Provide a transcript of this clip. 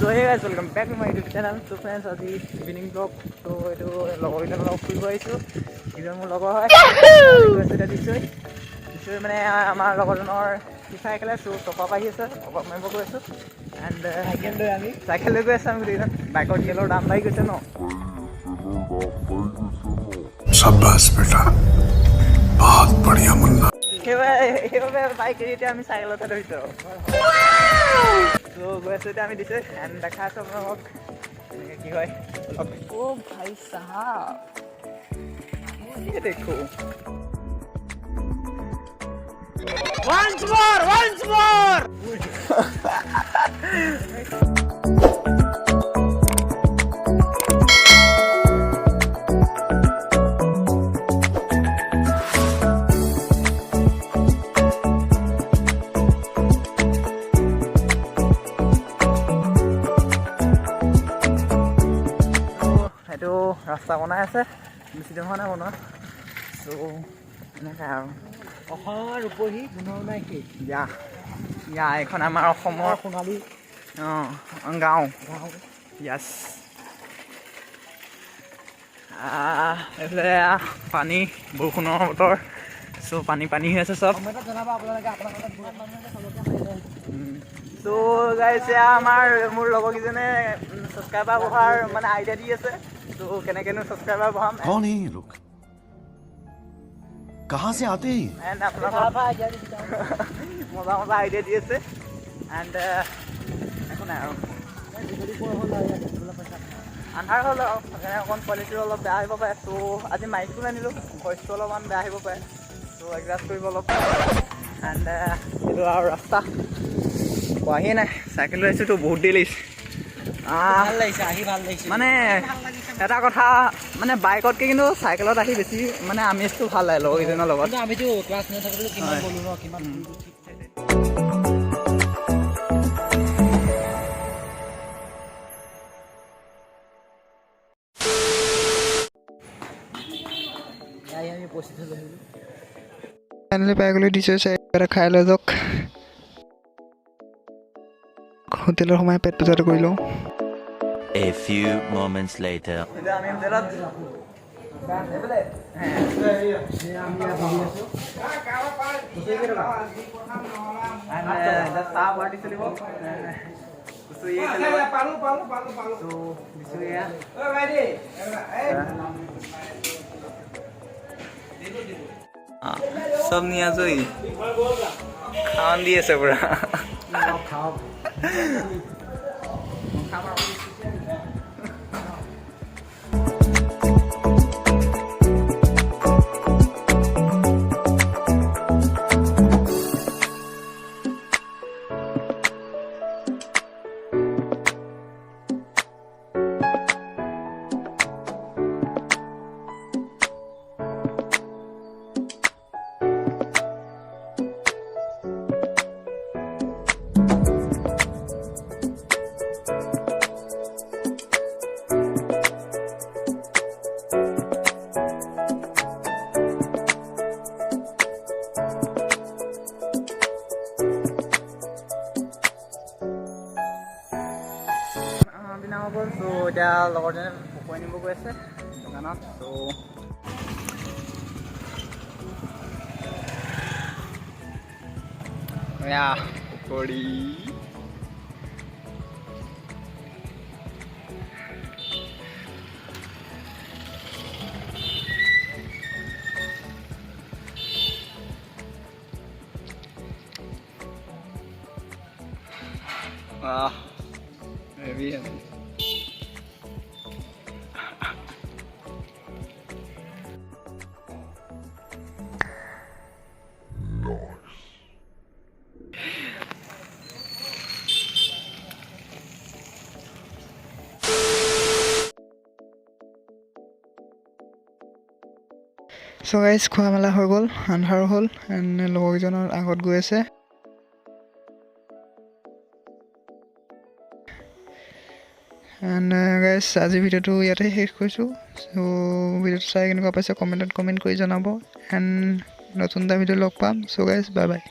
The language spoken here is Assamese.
So hey guys, welcome back to my YouTube channel. So friends, আজি evening vlog. So এইটো লগৰকেইটাৰ লগত ফুৰিব আহিছোঁ। ইজন মোৰ লগৰ হয়। নিশ্চয় মানে আমাৰ লগৰজনৰ ফিফা খেলে চফা পাই আছে। অকণমান গৈ আছোঁ। এণ্ড চাইকেল লৈ গৈ আছোঁ আমি গোটেইজন। বাইকৰ তেলৰ দাম বাঢ়ি গৈছে ন। शाबाश बेटा बहुत बढ़िया मुन्ना সেইবাবে বাইক এৰি এতিয়া আমি চাইকেলতে ধৰিছোঁ। তো গৈ আছোঁ এতিয়া আমি দিছোঁ এণ্ড দেখা আছোঁ আপোনালোকক কি হয়। অ ভাই সাহাব ये देखो once more এইটো ৰাস্তা বনাই আছে বেছি দিন হোৱা নাই বনোৱা চ' এনেকৈ আৰু অসমৰ ৰূপহী গুণৰ নাই কি ইয়া এইখন আমাৰ অসমৰ সোণালী গাঁও য়াছ এইফালে পানী বৰষুণৰ বতৰ চ' পানী হৈ আছে চব জনাব আপোনালোকে চ' গাইছ আমাৰ মোৰ লগৰকেইজনে ছাবস্ক্ৰাইবাৰ বঢ়াৰ মানে আইডিয়া দি আছে চ' কেনেকৈনো ছাবস্ক্ৰাইবাৰ বঢ়াম कौन है ये लोग कहाँ से आते हैं এণ্ড আপোনালোকক মজা আইডিয়া দি আছে এণ্ড একো নাই আৰু আন্ধাৰ হ'ল আৰু সেইকাৰণে অকণ কোৱালিটিটো অলপ বেয়া আহিব পাৰে চ' আজি মাইকটো আনিলোঁ ভইচটো অলপমান বেয়া আহিব পাৰে চ' এডজাষ্ট কৰিব অলপ এণ্ড এইটো আৰু ৰাস্তা পোৱাহিয়ে নাই চাইকেল লৈ আহিছোঁতো বহুত দেৰি লাগিছে ভাল লাগিছে আহি ভাল লাগিছে মানে এটা কথা মানে বাইকতকৈ কিন্তু চাইকেলত আহি বেছি মানে আমেজটো ভাল লাগে লগৰকেইজনৰ লগত আমিতো ক্লাছ নাথাকিলেও কিমান গ'লো ন কিমান আমি পইচা লৈ আহিলোঁ ফাইনেলি পাই গ'লোঁ দিছোঁ এটা খাই লৈ যাওক হোটেলত সোমাই পেট পূজাটো কৰি লওঁ A few moments later. আমি হোটেলত চাহ পাৰ্টি চলিব চব নি আজৰি খাৱন দি আছে পুৰা দিনা হৈ গ'ল চ' এতিয়া লগৰজনে পকৰি নিব গৈ আছে দোকানত চ' পকৰি heavy So guys, খোৱা মেলা হৈ গ'ল আন্ধাৰ হ'ল এণ্ড লগৰকেইজনৰ আগত গৈ আছে এণ্ড গাইজ আজি ভিডিঅ'টো ইয়াতে শেষ কৰিছোঁ চ' ভিডিঅ'টো চাই কেনেকুৱা পাইছে কমেণ্টত কমেণ্ট কৰি জনাব এণ্ড নতুন এটা ভিডিঅ' লগ পাম চ' গাইজ বাই বাই